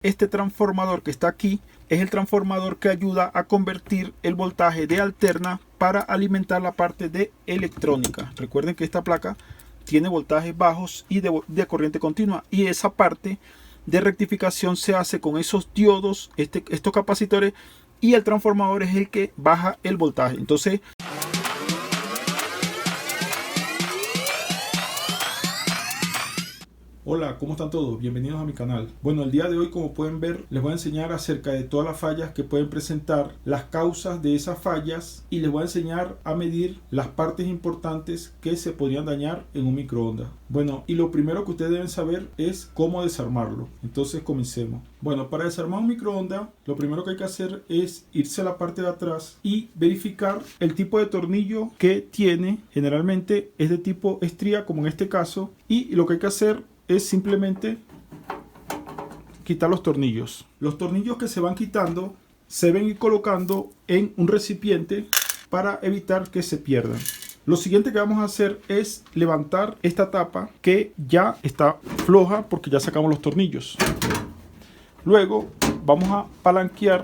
Este transformador que está aquí es el transformador que ayuda a convertir el voltaje de alterna para alimentar la parte de electrónica. Recuerden que esta placa tiene voltajes bajos y de corriente continua, y esa parte de rectificación se hace con esos diodos, estos capacitores, y el transformador es el que baja el voltaje. Entonces, hola, ¿cómo están todos? Bienvenidos a mi canal. Bueno, el día de hoy, como pueden ver, les voy a enseñar acerca de todas las fallas que pueden presentar, las causas de esas fallas, y les voy a enseñar a medir las partes importantes que se podrían dañar en un microondas. Bueno, y lo primero que ustedes deben saber es cómo desarmarlo. Entonces comencemos. Bueno, para desarmar un microondas, lo primero que hay que hacer es irse a la parte de atrás y verificar el tipo de tornillo que tiene. Generalmente es de tipo estría, como en este caso, y lo que hay que hacer es simplemente quitar los tornillos. Los tornillos que se van quitando se deben ir colocando en un recipiente para evitar que se pierdan. Lo siguiente que vamos a hacer es levantar esta tapa que ya está floja porque ya sacamos los tornillos. Luego vamos a palanquear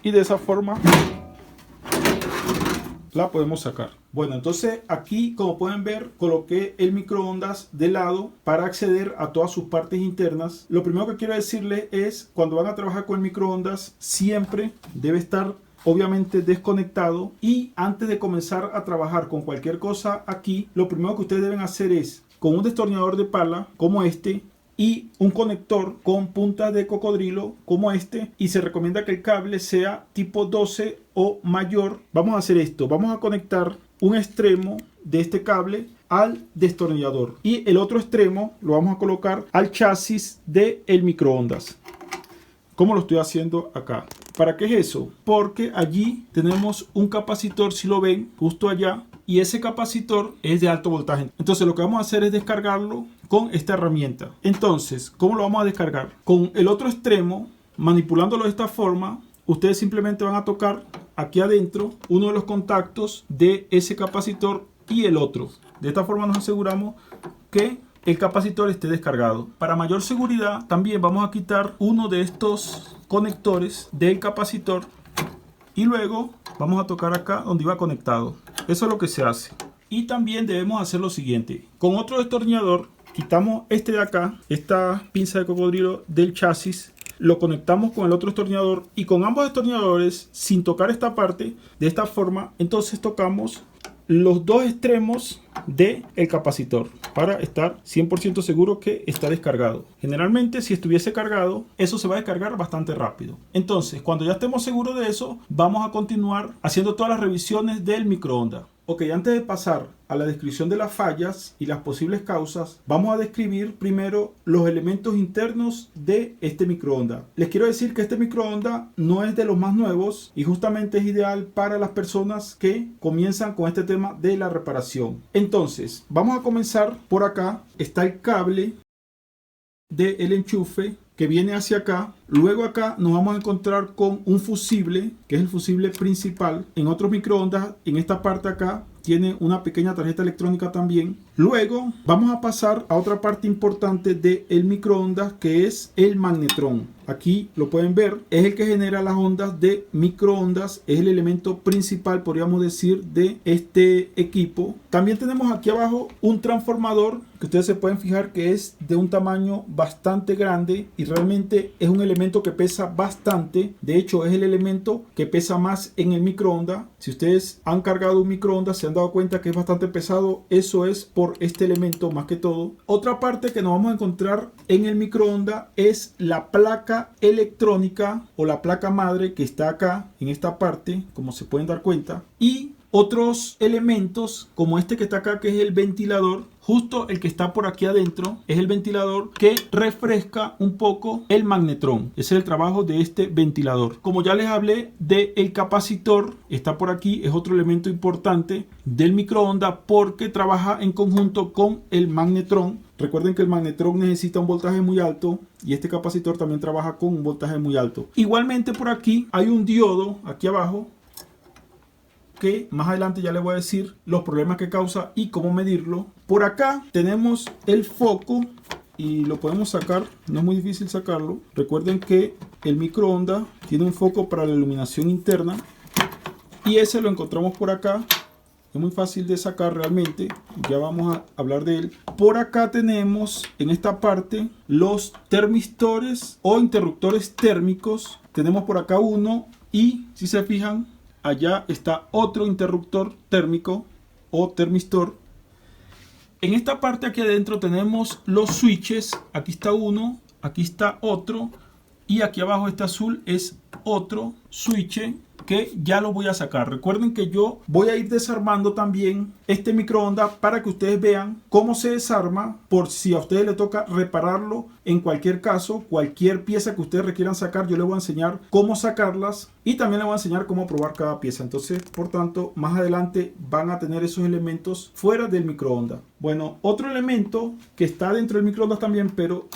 y de esa forma la podemos sacar. Bueno, entonces aquí, como pueden ver, coloqué el microondas de lado para acceder a todas sus partes internas. Lo primero que quiero decirles es, cuando van a trabajar con el microondas, siempre debe estar obviamente desconectado, y antes de comenzar a trabajar con cualquier cosa aquí, lo primero que ustedes deben hacer es, con un destornillador de pala como este y un conector con punta de cocodrilo como este, y se recomienda que el cable sea tipo 12 o mayor, vamos a hacer esto. Vamos a conectar un extremo de este cable al destornillador y el otro extremo lo vamos a colocar al chasis del microondas, como lo estoy haciendo acá. ¿Para qué es eso? Porque allí tenemos un capacitor, si lo ven, justo allá, y ese capacitor es de alto voltaje. Entonces lo que vamos a hacer es descargarlo con esta herramienta. Entonces, ¿cómo lo vamos a descargar? Con el otro extremo, manipulándolo de esta forma, ustedes simplemente van a tocar aquí adentro uno de los contactos de ese capacitor y el otro. De esta forma nos aseguramos que el capacitor esté descargado. Para mayor seguridad, también vamos a quitar uno de estos conectores del capacitor y luego vamos a tocar acá donde iba conectado. Eso es lo que se hace. Y también debemos hacer lo siguiente: con otro destornillador quitamos este de acá, esta pinza de cocodrilo del chasis, lo conectamos con el otro destornillador, y con ambos destornilladores, sin tocar esta parte, de esta forma, entonces tocamos los dos extremos del capacitor para estar 100% seguro que está descargado. Generalmente, si estuviese cargado, eso se va a descargar bastante rápido. Entonces, cuando ya estemos seguros de eso, vamos a continuar haciendo todas las revisiones del microondas. Ok, antes de pasar a la descripción de las fallas y las posibles causas, vamos a describir primero los elementos internos de este microondas. Les quiero decir que este microondas no es de los más nuevos y justamente es ideal para las personas que comienzan con este tema de la reparación. Entonces, vamos a comenzar por acá. Está el cable del enchufe que viene hacia acá. Luego acá nos vamos a encontrar con un fusible, que es el fusible principal. En otros microondas, en esta parte acá, tiene una pequeña tarjeta electrónica también. Luego vamos a pasar a otra parte importante del microondas, que es el magnetrón. Aquí lo pueden ver, es el que genera las ondas de microondas, es el elemento principal, podríamos decir, de este equipo. También tenemos aquí abajo un transformador que ustedes se pueden fijar que es de un tamaño bastante grande y realmente es un elemento que pesa bastante. De hecho, es el elemento que pesa más en el microondas. Si ustedes han cargado un microondas, se han dado cuenta que es bastante pesado. Eso es por este elemento más que todo. Otra parte que nos vamos a encontrar en el microondas es la placa electrónica o la placa madre, que está acá en esta parte, como se pueden dar cuenta, y otros elementos como este que está acá, que es el ventilador. Justo el que está por aquí adentro es el ventilador que refresca un poco el magnetrón. Ese es el trabajo de este ventilador. Como ya les hablé del capacitor, está por aquí, es otro elemento importante del microondas porque trabaja en conjunto con el magnetrón. Recuerden que el magnetrón necesita un voltaje muy alto y este capacitor también trabaja con un voltaje muy alto. Igualmente por aquí hay un diodo aquí abajo, que más adelante ya les voy a decir los problemas que causa y cómo medirlo. Por acá tenemos el foco y lo podemos sacar, no es muy difícil sacarlo. Recuerden que el microondas tiene un foco para la iluminación interna y ese lo encontramos por acá. Es muy fácil de sacar realmente, ya vamos a hablar de él. Por acá tenemos en esta parte los termistores o interruptores térmicos. Tenemos por acá uno y si se fijan allá está otro interruptor térmico o termistor. En esta parte aquí adentro tenemos los switches. Aquí está uno, aquí está otro y aquí abajo este azul es otro switch que ya lo voy a sacar. Recuerden que yo voy a ir desarmando también este microondas para que ustedes vean cómo se desarma, por si a ustedes les toca repararlo en cualquier caso, cualquier pieza que ustedes requieran sacar, yo les voy a enseñar cómo sacarlas y también les voy a enseñar cómo probar cada pieza. Entonces, por tanto, más adelante van a tener esos elementos fuera del microondas. Bueno, otro elemento que está dentro del microondas también, pero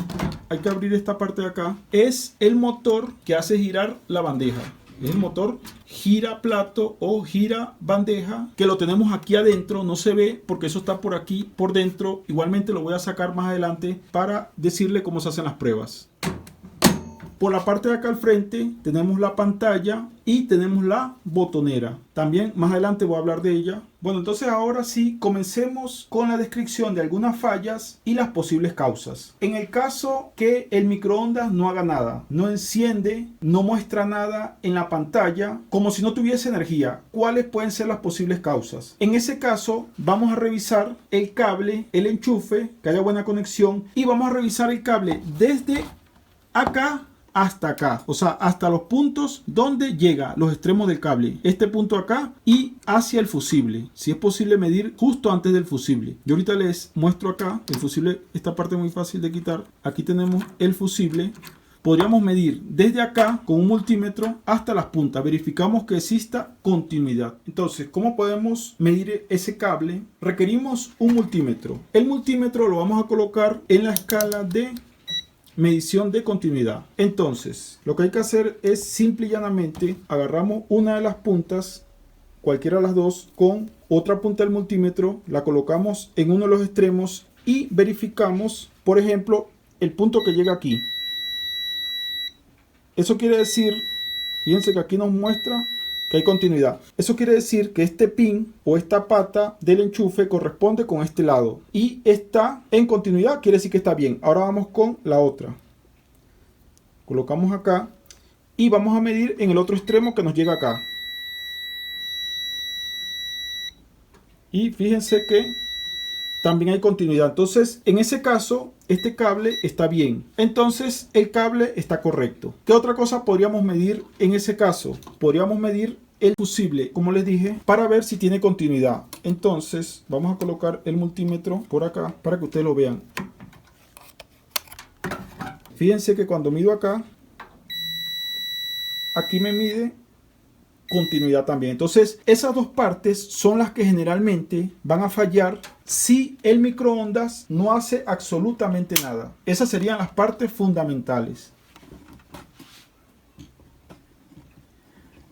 hay que abrir esta parte de acá, es el motor que hace girar la bandeja. Es el motor gira plato o gira bandeja, que lo tenemos aquí adentro. No se ve porque eso está por aquí por dentro. Igualmente lo voy a sacar más adelante para decirle cómo se hacen las pruebas. Por la parte de acá al frente tenemos la pantalla y tenemos la botonera. También más adelante voy a hablar de ella. Bueno, entonces ahora sí, comencemos con la descripción de algunas fallas y las posibles causas. En el caso que el microondas no haga nada, no enciende, no muestra nada en la pantalla, como si no tuviese energía, ¿cuáles pueden ser las posibles causas? En ese caso vamos a revisar el cable, el enchufe, que haya buena conexión, y vamos a revisar el cable desde acá hasta acá, o sea, hasta los puntos donde llega los extremos del cable, este punto acá y hacia el fusible. Si es posible medir justo antes del fusible. Yo ahorita les muestro acá el fusible, esta parte es muy fácil de quitar. Aquí tenemos el fusible. Podríamos medir desde acá con un multímetro hasta las puntas. Verificamos que exista continuidad. Entonces, ¿cómo podemos medir ese cable? Requerimos un multímetro. El multímetro lo vamos a colocar en la escala de medición de continuidad. Entonces, lo que hay que hacer es simple y llanamente agarramos una de las puntas, cualquiera de las dos, con otra punta del multímetro, la colocamos en uno de los extremos y verificamos, por ejemplo, el punto que llega aquí. Eso quiere decir, fíjense que aquí nos muestra que hay continuidad. Eso quiere decir que este pin o esta pata del enchufe corresponde con este lado y está en continuidad, quiere decir que está bien. Ahora vamos con la otra. Colocamos acá y vamos a medir en el otro extremo que nos llega acá. Y fíjense que también hay continuidad. Entonces, en ese caso, este cable está bien. Entonces, el cable está correcto. ¿Qué otra cosa podríamos medir en ese caso? Podríamos medir el fusible, como les dije, para ver si tiene continuidad. Entonces, vamos a colocar el multímetro por acá para que ustedes lo vean. Fíjense que cuando mido acá, aquí me mide continuidad también. Entonces, esas dos partes son las que generalmente van a fallar si el microondas no hace absolutamente nada. Esas serían las partes fundamentales.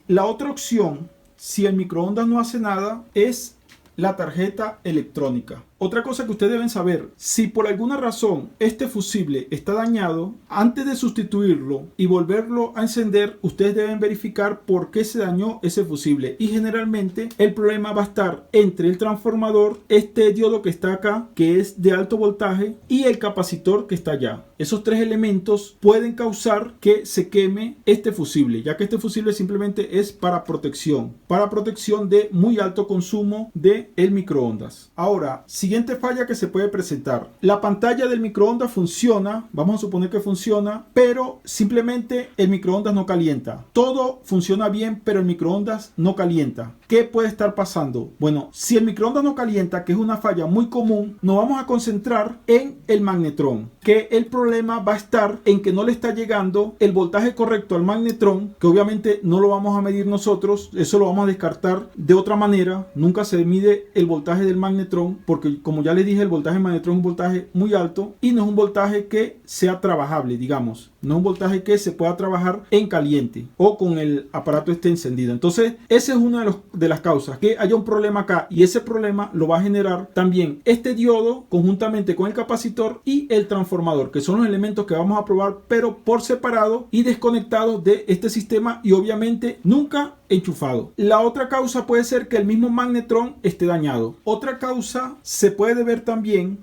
La otra opción, si el microondas no hace nada, es la tarjeta electrónica. Otra cosa que ustedes deben saber, si por alguna razón este fusible está dañado, antes de sustituirlo y volverlo a encender, ustedes deben verificar por qué se dañó ese fusible. Y generalmente el problema va a estar entre el transformador, este diodo que está acá, que es de alto voltaje, y el capacitor que está allá. Esos tres elementos pueden causar que se queme este fusible, ya que este fusible simplemente es para protección de muy alto consumo de el microondas. Ahora, siguiente falla que se puede presentar. La pantalla del microondas funciona, vamos a suponer que funciona, pero simplemente el microondas no calienta. Todo funciona bien, pero el microondas no calienta. ¿Qué puede estar pasando? Bueno, si el microondas no calienta, que es una falla muy común, nos vamos a concentrar en el magnetrón, que el problema va a estar en que no le está llegando el voltaje correcto al magnetrón, que obviamente no lo vamos a medir nosotros, eso lo vamos a descartar de otra manera. Nunca se mide el voltaje del magnetrón porque como ya les dije, el voltaje del magnetrón es un voltaje muy alto y no es un voltaje que sea trabajable, digamos. No es un voltaje que se pueda trabajar en caliente o con el aparato esté encendido. Entonces, esa es una de las causas, que haya un problema acá, y ese problema lo va a generar también este diodo conjuntamente con el capacitor y el transformador, que son los elementos que vamos a probar, pero por separado y desconectados de este sistema, y obviamente nunca enchufado. La otra causa puede ser que el mismo magnetrón esté dañado. Otra causa se puede deber también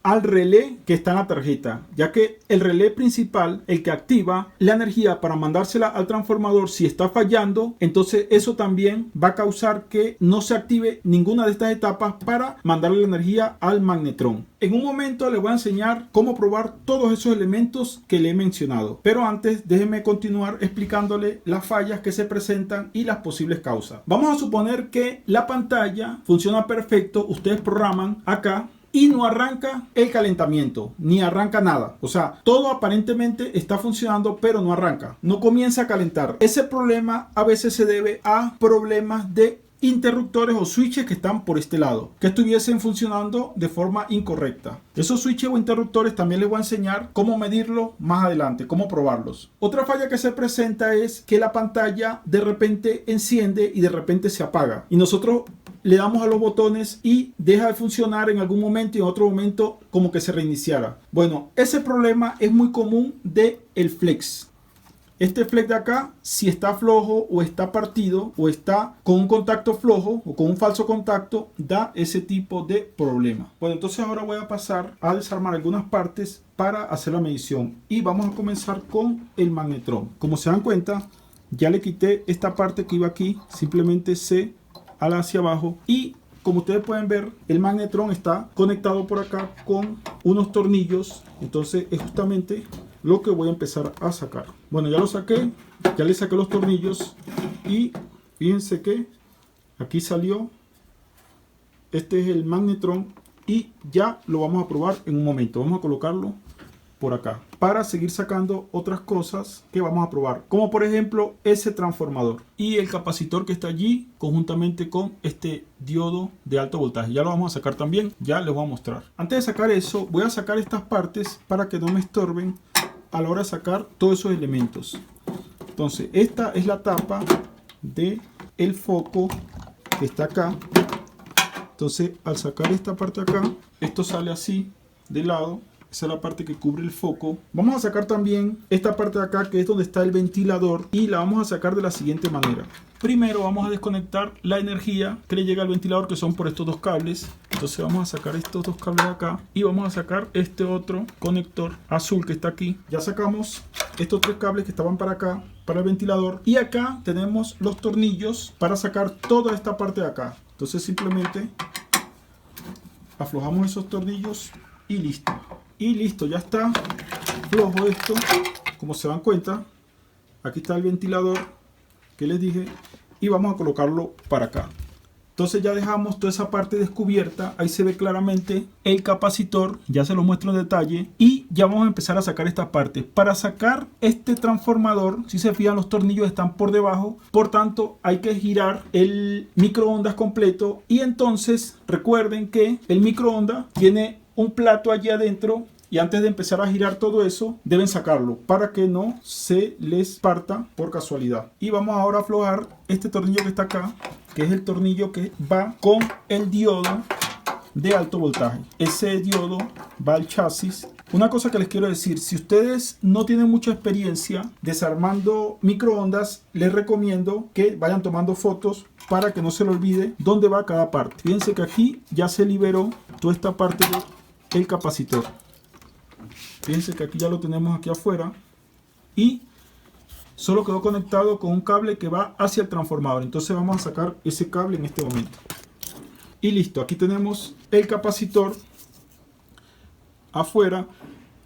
al relé que está en la tarjeta, ya que el relé principal, el que activa la energía para mandársela al transformador, si está fallando, entonces eso también va a causar que no se active ninguna de estas etapas para mandarle la energía al magnetrón. En un momento les voy a enseñar cómo probar todos esos elementos que le he mencionado, pero antes déjenme continuar explicándole las fallas que se presentan y las posibles causas. Vamos a suponer que la pantalla funciona perfecto, ustedes programan acá y no arranca el calentamiento, ni arranca nada. O sea, todo aparentemente está funcionando, pero no arranca, no comienza a calentar. Ese problema a veces se debe a problemas de interruptores o switches que están por este lado, que estuviesen funcionando de forma incorrecta. Esos switches o interruptores también les voy a enseñar cómo medirlo más adelante, cómo probarlos. Otra falla que se presenta es que la pantalla de repente enciende y de repente se apaga, y nosotros le damos a los botones y deja de funcionar en algún momento y en otro momento como que se reiniciara. Bueno, ese problema es muy común de el flex. Este flex de acá, si está flojo o está partido o está con un contacto flojo o con un falso contacto, da ese tipo de problema. Bueno, entonces ahora voy a pasar a desarmar algunas partes para hacer la medición, y vamos a comenzar con el magnetrón. Como se dan cuenta, ya le quité esta parte que iba aquí, simplemente se ala hacia abajo, y como ustedes pueden ver, el magnetrón está conectado por acá con unos tornillos. Entonces es justamente lo que voy a empezar a sacar. Bueno, ya lo saqué, ya le saqué los tornillos, y fíjense que aquí salió. Este es el magnetrón y ya lo vamos a probar en un momento. Vamos a colocarlo por acá para seguir sacando otras cosas que vamos a probar, como por ejemplo ese transformador y el capacitor que está allí conjuntamente con este diodo de alto voltaje. Ya lo vamos a sacar también, ya les voy a mostrar. Antes de sacar eso, voy a sacar estas partes para que no me estorben a la hora de sacar todos esos elementos. Entonces esta es la tapa de el foco que está acá. Entonces al sacar esta parte acá, esto sale así de lado. Esa es la parte que cubre el foco. Vamos a sacar también esta parte de acá, que es donde está el ventilador, y la vamos a sacar de la siguiente manera. Primero vamos a desconectar la energía que le llega al ventilador, que son por estos dos cables. Entonces vamos a sacar estos dos cables de acá y vamos a sacar este otro conector azul que está aquí. Ya sacamos estos tres cables que estaban para acá, para el ventilador, y acá tenemos los tornillos para sacar toda esta parte de acá. Entonces simplemente aflojamos esos tornillos y listo. Y listo, ya está flojo esto. Como se dan cuenta, aquí está el ventilador que les dije, y vamos a colocarlo para acá. Entonces ya dejamos toda esa parte descubierta. Ahí se ve claramente el capacitor, ya se lo muestro en detalle, y ya vamos a empezar a sacar esta parte. Para sacar este transformador, si se fijan, los tornillos están por debajo, por tanto hay que girar el microondas completo, y entonces recuerden que el microondas tiene un plato allí adentro, y antes de empezar a girar todo eso deben sacarlo para que no se les parta por casualidad. Y vamos ahora a aflojar este tornillo que está acá, que es el tornillo que va con el diodo de alto voltaje. Ese diodo va al chasis. Una cosa que les quiero decir: si ustedes no tienen mucha experiencia desarmando microondas, les recomiendo que vayan tomando fotos para que no se le olvide dónde va cada parte. Fíjense que aquí ya se liberó toda esta parte del capacitor. Fíjense que aquí ya lo tenemos aquí afuera, y solo quedó conectado con un cable que va hacia el transformador. Entonces vamos a sacar ese cable en este momento. Y listo, aquí tenemos el capacitor afuera.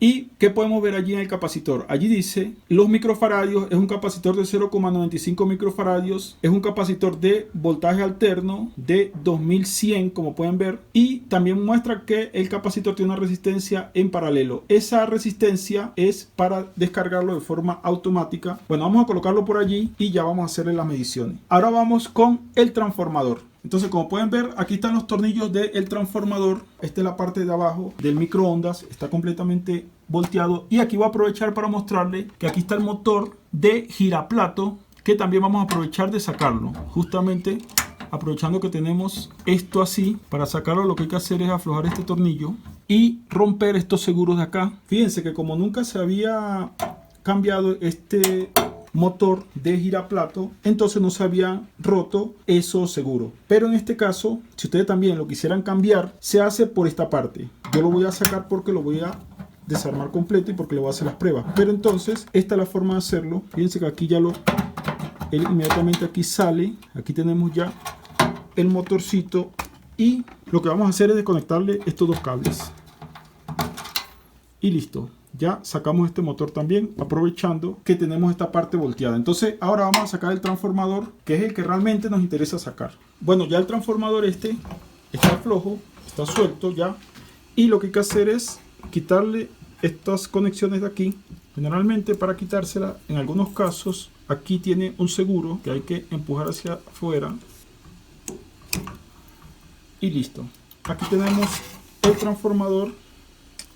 ¿Y qué podemos ver allí en el capacitor? Allí dice los microfaradios. Es un capacitor de 0,95 microfaradios. Es un capacitor de voltaje alterno de 2100, como pueden ver. Y también muestra que el capacitor tiene una resistencia en paralelo. Esa resistencia es para descargarlo de forma automática. Bueno, vamos a colocarlo por allí y ya vamos a hacerle las mediciones. Ahora vamos con el transformador. Entonces, como pueden ver, aquí están los tornillos del transformador. Esta es la parte de abajo del microondas, está completamente volteado. Y aquí voy a aprovechar para mostrarle que aquí está el motor de giraplato, que también vamos a aprovechar de sacarlo. Justamente aprovechando que tenemos esto así, para sacarlo lo que hay que hacer es aflojar este tornillo y romper estos seguros de acá. Fíjense que como nunca se había cambiado este motor de giraplato, entonces no se habían roto esos seguros. Pero en este caso, si ustedes también lo quisieran cambiar, se hace por esta parte. Yo lo voy a sacar porque lo voy a desarmar completo y porque le voy a hacer las pruebas. Pero entonces esta es la forma de hacerlo. Fíjense que aquí ya él inmediatamente aquí sale. Aquí tenemos ya el motorcito y lo que vamos a hacer es desconectarle estos dos cables y listo. Ya sacamos este motor también, aprovechando que tenemos esta parte volteada. Entonces ahora vamos a sacar el transformador, que es el que realmente nos interesa sacar. Bueno, ya el transformador este está flojo, está suelto ya, y lo que hay que hacer es quitarle estas conexiones de aquí. Generalmente, para quitársela, en algunos casos aquí tiene un seguro que hay que empujar hacia afuera y listo. Aquí tenemos el transformador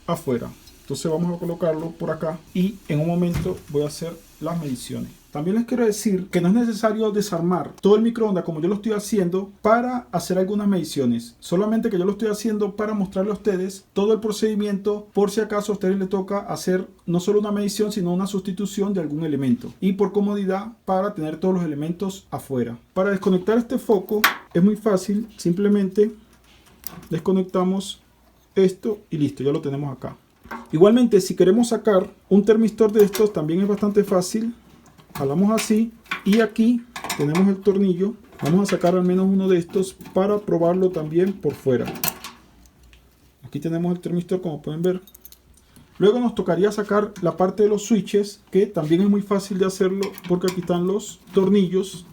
afuera. Entonces vamos a colocarlo por acá y en un momento voy a hacer las mediciones. También les quiero decir que no es necesario desarmar todo el microondas como yo lo estoy haciendo para hacer algunas mediciones. Solamente que yo lo estoy haciendo para mostrarle a ustedes todo el procedimiento, por si acaso a ustedes les toca hacer no solo una medición, sino una sustitución de algún elemento. Y por comodidad, para tener todos los elementos afuera. Para desconectar este foco es muy fácil. Simplemente desconectamos esto y listo, ya lo tenemos acá. Igualmente, si queremos sacar un termistor de estos, también es bastante fácil. Jalamos así y aquí tenemos el tornillo. Vamos a sacar al menos uno de estos para probarlo también por fuera. Aquí tenemos el termistor, como pueden ver. Luego nos tocaría sacar la parte de los switches, que también es muy fácil de hacerlo porque aquí están los tornillos.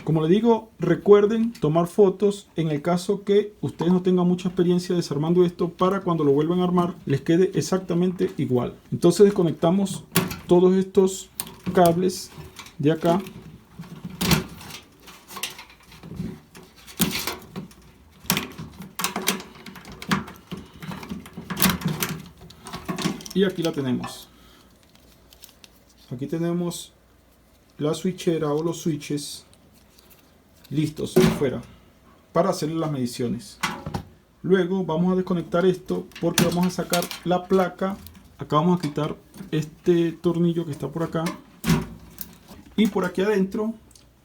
Como les digo, recuerden tomar fotos en el caso que ustedes no tengan mucha experiencia desarmando esto, para cuando lo vuelvan a armar les quede exactamente igual. Entonces desconectamos todos estos cables de acá. Y aquí la tenemos. Aquí tenemos la switchera o los switches listos afuera para hacer las mediciones. Luego vamos a desconectar esto porque vamos a sacar la placa. Acá vamos a quitar este tornillo que está por acá, y por aquí adentro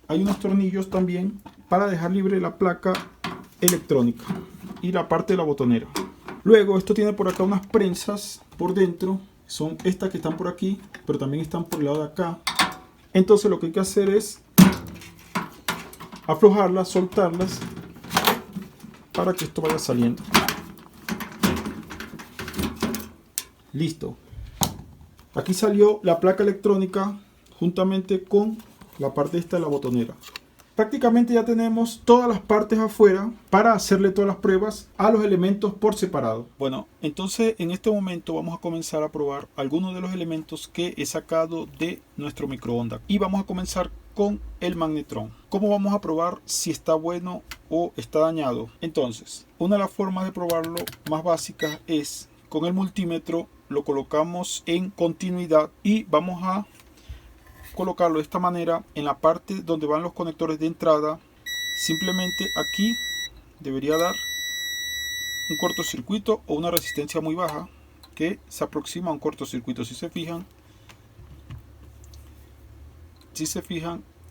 hay unos tornillos también para dejar libre la placa electrónica y la parte de la botonera. Luego esto tiene por acá unas prensas por dentro, son estas que están por aquí, pero también están por el lado de acá. Entonces lo que hay que hacer es aflojarlas, soltarlas para que esto vaya saliendo. Listo. Aquí salió la placa electrónica juntamente con la parte esta de la botonera. Prácticamente ya tenemos todas las partes afuera para hacerle todas las pruebas a los elementos por separado. Bueno, entonces en este momento vamos a comenzar a probar algunos de los elementos que he sacado de nuestro microondas. Y vamos a comenzar con el magnetrón. ¿Cómo vamos a probar si está bueno o está dañado? Entonces, una de las formas de probarlo más básicas es con el multímetro. Lo colocamos en continuidad y vamos a colocarlo de esta manera en la parte donde van los conectores de entrada. Simplemente aquí debería dar un cortocircuito o una resistencia muy baja que se aproxima a un cortocircuito. Si se fijan,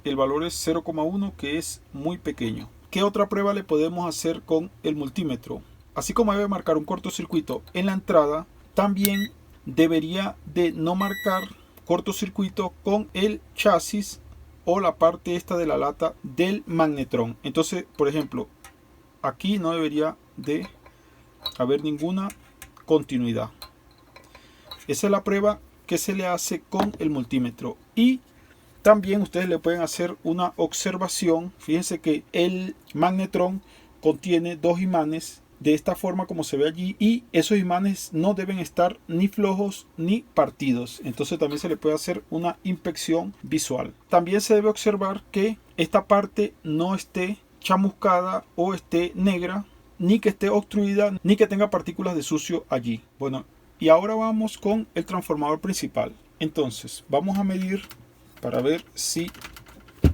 el valor es 0,1, que es muy pequeño. ¿Qué otra prueba le podemos hacer con el multímetro? Así como debe marcar un cortocircuito en la entrada, también debería de no marcar cortocircuito con el chasis o la parte esta de la lata del magnetrón. Entonces, por ejemplo, aquí no debería de haber ninguna continuidad. Esa es la prueba que se le hace con el multímetro. Y también ustedes le pueden hacer una observación. Fíjense que el magnetrón contiene dos imanes de esta forma como se ve allí, y esos imanes no deben estar ni flojos ni partidos. Entonces también se le puede hacer una inspección visual. También se debe observar que esta parte no esté chamuscada o esté negra, ni que esté obstruida, ni que tenga partículas de sucio allí. Bueno, y ahora vamos con el transformador principal. Entonces vamos a medir para ver si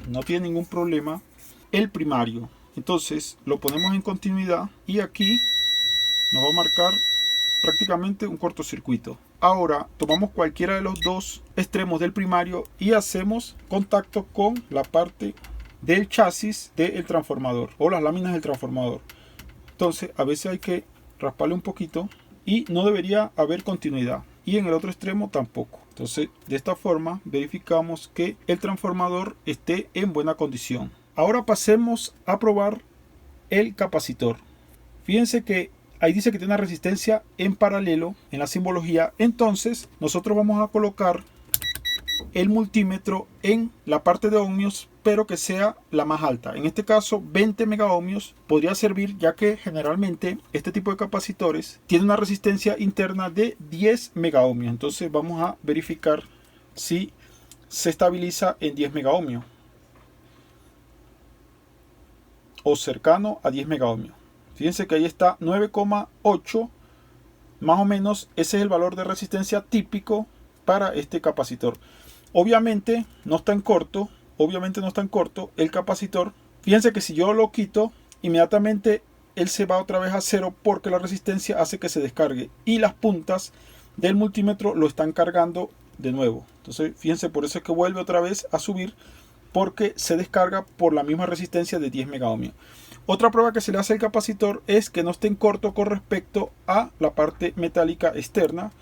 no tiene ningún problema el primario. Entonces lo ponemos en continuidad y aquí nos va a marcar prácticamente un cortocircuito. Ahora tomamos cualquiera de los dos extremos del primario y hacemos contacto con la parte del chasis del transformador o las láminas del transformador. Entonces a veces hay que rasparle un poquito y no debería haber continuidad, y en el otro extremo tampoco. Entonces de esta forma verificamos que el transformador esté en buena condición. Ahora pasemos a probar el capacitor. Fíjense que ahí dice que tiene una resistencia en paralelo en la simbología. Entonces nosotros vamos a colocar el multímetro en la parte de ohmios, pero que sea la más alta. En este caso 20 megaohmios podría servir, ya que generalmente este tipo de capacitores tiene una resistencia interna de 10 megaohmios. Entonces vamos a verificar si se estabiliza en 10 megaohmios o cercano a 10 megaohmios. Fíjense que ahí está 9,8 más o menos. Ese es el valor de resistencia típico para este capacitor. Obviamente no está en corto, el capacitor. Fíjense que si yo lo quito, inmediatamente él se va otra vez a cero, porque la resistencia hace que se descargue y las puntas del multímetro lo están cargando de nuevo. Entonces fíjense, por eso es que vuelve otra vez a subir, porque se descarga por la misma resistencia de 10 megaohmios. Otra prueba que se le hace al capacitor es que no esté en corto con respecto a la parte metálica externa.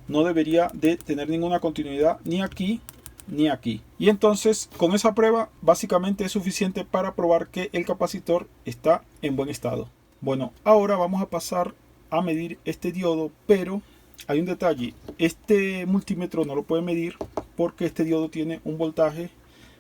No debería de tener ninguna continuidad ni aquí ni aquí. Y entonces con esa prueba básicamente es suficiente para probar que el capacitor está en buen estado. Bueno, ahora vamos a pasar a medir este diodo, pero hay un detalle. Este multímetro no lo puede medir porque este diodo tiene un voltaje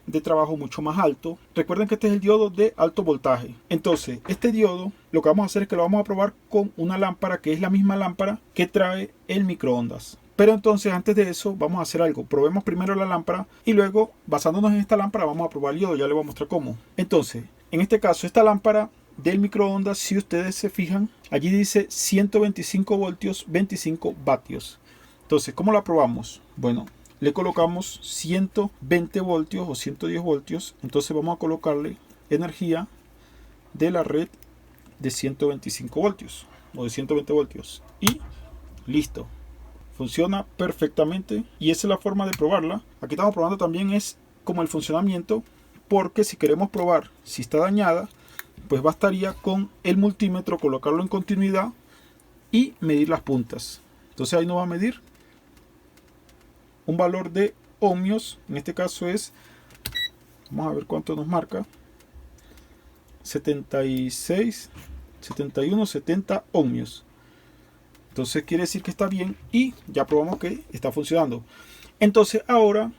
de trabajo mucho más alto. Recuerden que este es el diodo de alto voltaje. Entonces este diodo, lo que vamos a hacer es que lo vamos a probar con una lámpara que es la misma lámpara que trae el microondas. Pero entonces antes de eso vamos a hacer algo. Probemos primero la lámpara y luego, basándonos en esta lámpara, vamos a probar el diodo. Ya les voy a mostrar cómo. Entonces en este caso, esta lámpara del microondas, si ustedes se fijan, allí dice 125 voltios 25 vatios. Entonces, ¿cómo la probamos? Bueno, le colocamos 120 voltios o 110 voltios. Entonces vamos a colocarle energía de la red de 125 voltios o de 120 voltios y listo. Funciona perfectamente y esa es la forma de probarla. Aquí estamos probando también es como el funcionamiento, porque si queremos probar si está dañada, pues bastaría con el multímetro colocarlo en continuidad y medir las puntas. Entonces ahí nos va a medir un valor de ohmios. En este caso es, vamos a ver cuánto nos marca, 76, 71, 70 ohmios. Entonces quiere decir que está bien y ya probamos que está funcionando. Entonces ahora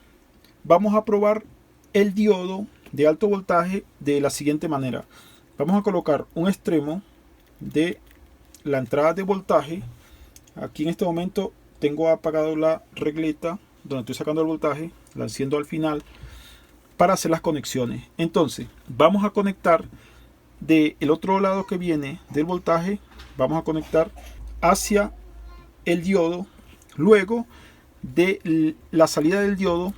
vamos a probar el diodo de alto voltaje de la siguiente manera. Vamos a colocar un extremo de la entrada de voltaje. Aquí en este momento tengo apagado la regleta donde estoy sacando el voltaje, la enciendo al final para hacer las conexiones. Entonces vamos a conectar del otro lado que viene del voltaje, vamos a conectar hacia el diodo. Luego de la salida del diodo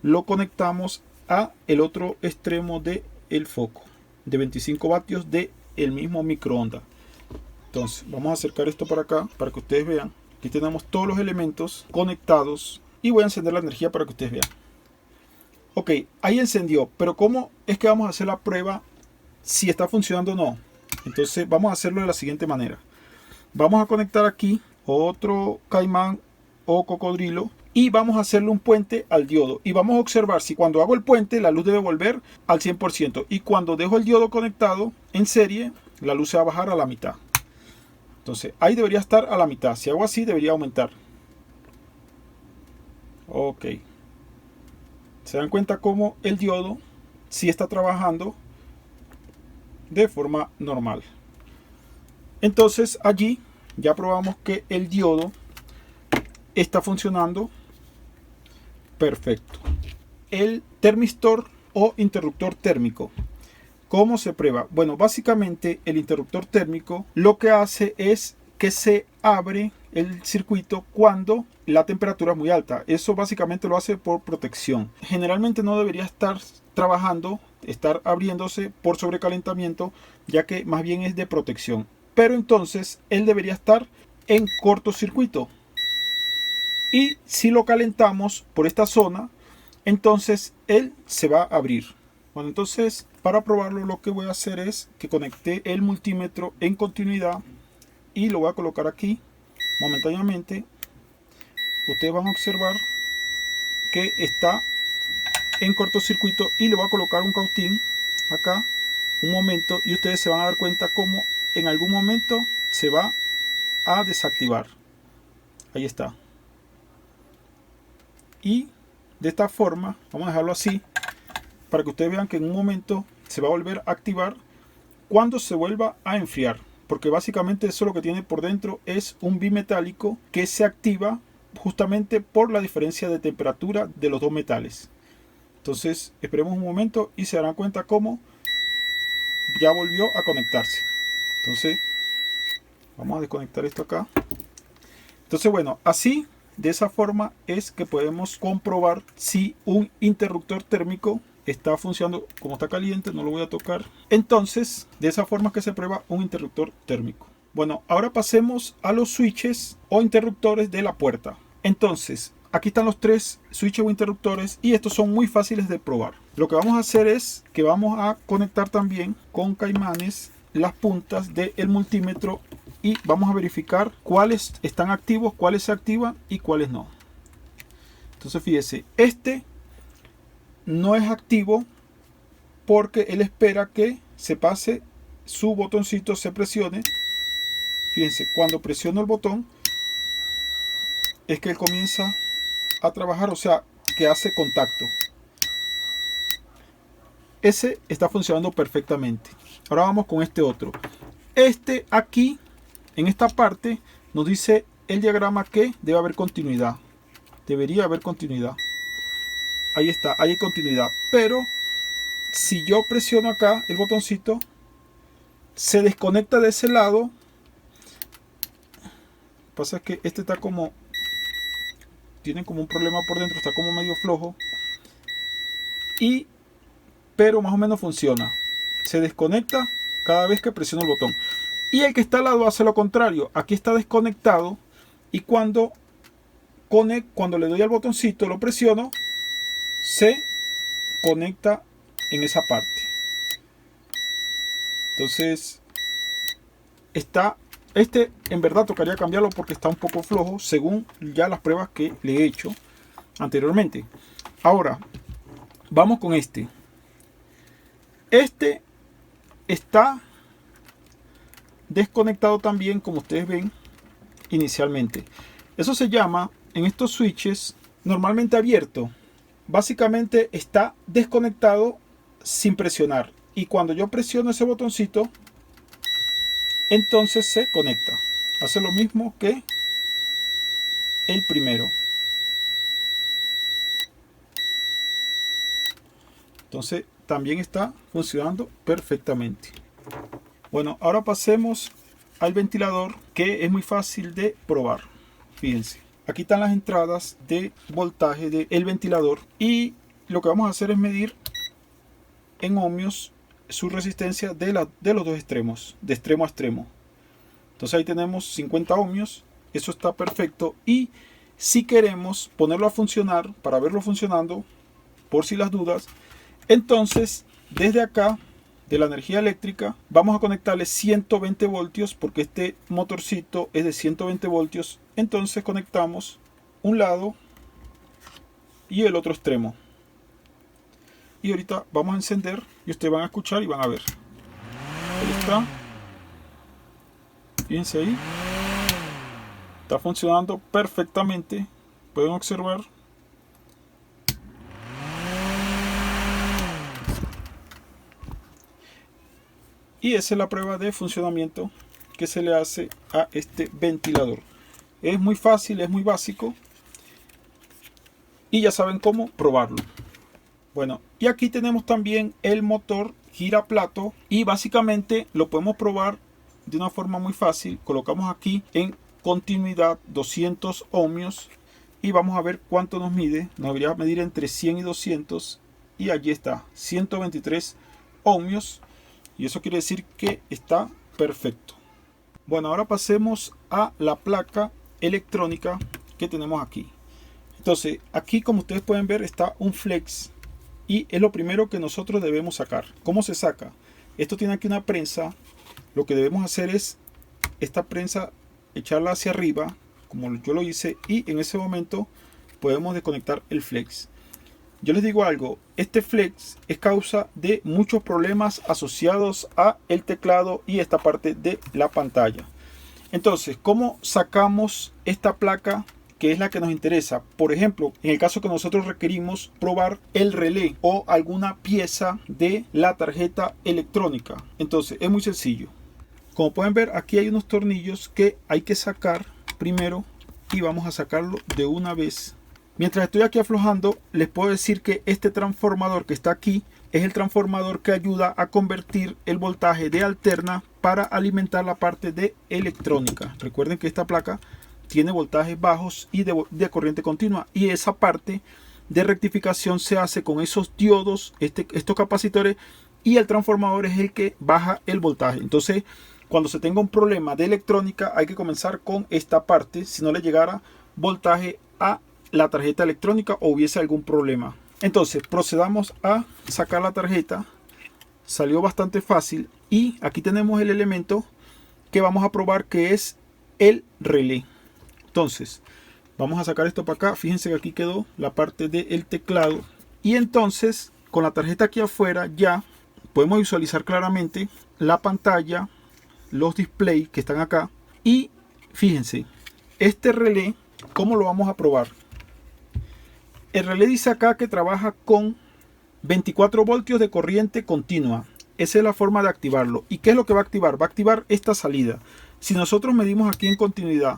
lo conectamos a el otro extremo del foco de 25 vatios de el mismo microondas. Entonces vamos a acercar esto para acá para que ustedes vean. Aquí tenemos todos los elementos conectados y voy a encender la energía para que ustedes vean. Ok, ahí encendió, pero ¿cómo es que vamos a hacer la prueba si está funcionando o no? Entonces vamos a hacerlo de la siguiente manera. Vamos a conectar aquí otro caimán o cocodrilo y vamos a hacerle un puente al diodo y vamos a observar si cuando hago el puente la luz debe volver al 100% y cuando dejo el diodo conectado en serie la luz se va a bajar a la mitad. Entonces ahí debería estar a la mitad. Si hago así debería aumentar. Ok, se dan cuenta cómo el diodo sí está trabajando de forma normal. Entonces allí ya probamos que el diodo está funcionando perfecto. El termistor o interruptor térmico. ¿Cómo se prueba? Bueno, básicamente el interruptor térmico lo que hace es que se abre el circuito cuando la temperatura es muy alta. Eso básicamente lo hace por protección. Generalmente no debería estar trabajando, estar abriéndose por sobrecalentamiento, ya que más bien es de protección. Pero entonces él debería estar en cortocircuito. Y si lo calentamos por esta zona, entonces él se va a abrir. Bueno, entonces para probarlo lo que voy a hacer es que conecté el multímetro en continuidad y lo voy a colocar aquí momentáneamente. Ustedes van a observar que está en cortocircuito y le voy a colocar un cautín acá un momento y ustedes se van a dar cuenta cómo en algún momento se va a desactivar. Ahí está. Y de esta forma vamos a dejarlo así para que ustedes vean que en un momento se va a volver a activar cuando se vuelva a enfriar, porque básicamente eso lo que tiene por dentro es un bimetálico que se activa justamente por la diferencia de temperatura de los dos metales. Entonces esperemos un momento y se darán cuenta cómo ya volvió a conectarse. Entonces vamos a desconectar esto acá. Entonces bueno, así de esa forma es que podemos comprobar si un interruptor térmico está funcionando. Como está caliente no lo voy a tocar. Entonces de esa forma que se prueba un interruptor térmico. Bueno, ahora pasemos a los switches o interruptores de la puerta. Entonces aquí están los tres switches o interruptores y estos son muy fáciles de probar. Lo que vamos a hacer es que vamos a conectar también con caimanes las puntas del multímetro y vamos a verificar cuáles están activos, cuáles se activan y cuáles no. Entonces fíjese, este no es activo porque él espera que se pase su botoncito, se presione. Fíjense, cuando presiono el botón es que él comienza a trabajar, o sea que hace contacto. Ese está funcionando perfectamente. Ahora vamos con este otro. Este aquí en esta parte nos dice el diagrama que debe haber continuidad. Debería haber continuidad. Ahí está, ahí hay continuidad. Pero si yo presiono acá el botoncito, se desconecta de ese lado. Lo que pasa es que este está como... tiene como un problema por dentro, está como medio flojo. Pero más o menos funciona. Se desconecta cada vez que presiono el botón. Y el que está al lado hace lo contrario. Aquí está desconectado y cuando le doy al botoncito, lo presiono, se conecta en esa parte. Entonces en verdad tocaría cambiarlo porque está un poco flojo según ya las pruebas que le he hecho anteriormente. Ahora vamos con este. Este está desconectado también, como ustedes ven inicialmente. Eso se llama, en estos switches, normalmente abierto. Básicamente está desconectado sin presionar. Y cuando yo presiono ese botoncito, entonces se conecta. Hace lo mismo que el primero. Entonces también está funcionando perfectamente. Bueno, ahora pasemos al ventilador, que es muy fácil de probar. Fíjense, aquí están las entradas de voltaje del ventilador y lo que vamos a hacer es medir en ohmios su resistencia de los dos extremos, de extremo a extremo. Entonces ahí tenemos 50 ohmios, eso está perfecto. Y si queremos ponerlo a funcionar, para verlo funcionando, por si las dudas, entonces desde acá de la energía eléctrica vamos a conectarle 120 voltios porque este motorcito es de 120 voltios. Entonces conectamos un lado y el otro extremo y ahorita vamos a encender y ustedes van a escuchar y van a ver. Ahí está, fíjense ahí, está funcionando perfectamente, pueden observar. Y esa es la prueba de funcionamiento que se le hace a este ventilador. Es muy fácil, es muy básico. Y ya saben cómo probarlo. Bueno, y aquí tenemos también el motor giraplato y básicamente lo podemos probar de una forma muy fácil. Colocamos aquí en continuidad 200 ohmios y vamos a ver cuánto nos mide. Nos debería medir entre 100 y 200 y allí está, 123 ohmios, y eso quiere decir que está perfecto. Bueno, ahora pasemos a la placa electrónica que tenemos aquí. Entonces aquí, como ustedes pueden ver, está un flex y es lo primero que nosotros debemos sacar. ¿Cómo se saca? Esto tiene aquí una prensa. Lo que debemos hacer es esta prensa echarla hacia arriba, como yo lo hice, y en ese momento podemos desconectar el flex. Yo les digo algo, este flex es causa de muchos problemas asociados a el teclado y esta parte de la pantalla. Entonces, ¿cómo sacamos esta placa que es la que nos interesa? Por ejemplo, en el caso que nosotros requerimos probar el relé o alguna pieza de la tarjeta electrónica. Entonces, es muy sencillo. Como pueden ver, aquí hay unos tornillos que hay que sacar primero y vamos a sacarlo de una vez. Mientras estoy aquí aflojando, les puedo decir que este transformador que está aquí es el transformador que ayuda a convertir el voltaje de alterna para alimentar la parte de electrónica. Recuerden que esta placa tiene voltajes bajos y de corriente continua, y esa parte de rectificación se hace con esos diodos, estos capacitores, y el transformador es el que baja el voltaje. Entonces, cuando se tenga un problema de electrónica, hay que comenzar con esta parte si no le llegara voltaje a la tarjeta electrónica o hubiese algún problema. Entonces procedamos a sacar la tarjeta. Salió bastante fácil y aquí tenemos el elemento que vamos a probar, que es el relé. Entonces vamos a sacar esto para acá. Fíjense que aquí quedó la parte del teclado, y entonces con la tarjeta aquí afuera ya podemos visualizar claramente la pantalla, los displays que están acá. Y fíjense, este relé, ¿cómo lo vamos a probar? El relé dice acá que trabaja con 24 voltios de corriente continua. Esa es la forma de activarlo. ¿Y qué es lo que va a activar? Va a activar esta salida. Si nosotros medimos aquí en continuidad,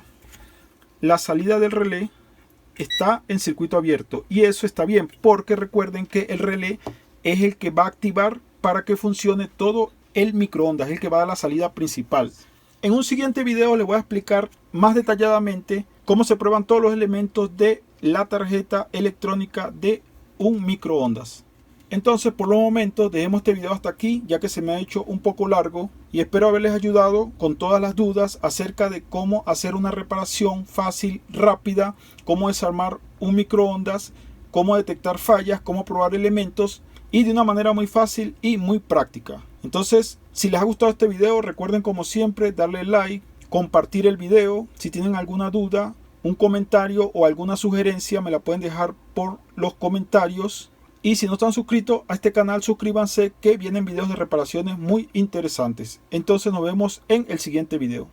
la salida del relé está en circuito abierto. Y eso está bien, porque recuerden que el relé es el que va a activar para que funcione todo el microondas, es el que va a la salida principal. En un siguiente video les voy a explicar más detalladamente cómo se prueban todos los elementos de la tarjeta electrónica de un microondas. Entonces, por los momentos, dejemos este video hasta aquí, ya que se me ha hecho un poco largo, y espero haberles ayudado con todas las dudas acerca de cómo hacer una reparación fácil, rápida, cómo desarmar un microondas, cómo detectar fallas, cómo probar elementos, y de una manera muy fácil y muy práctica. Entonces, si les ha gustado este video, recuerden como siempre darle like, compartir el video. Si tienen alguna duda, un comentario o alguna sugerencia, me la pueden dejar por los comentarios. Y si no están suscritos a este canal, suscríbanse, que vienen videos de reparaciones muy interesantes. Entonces nos vemos en el siguiente video.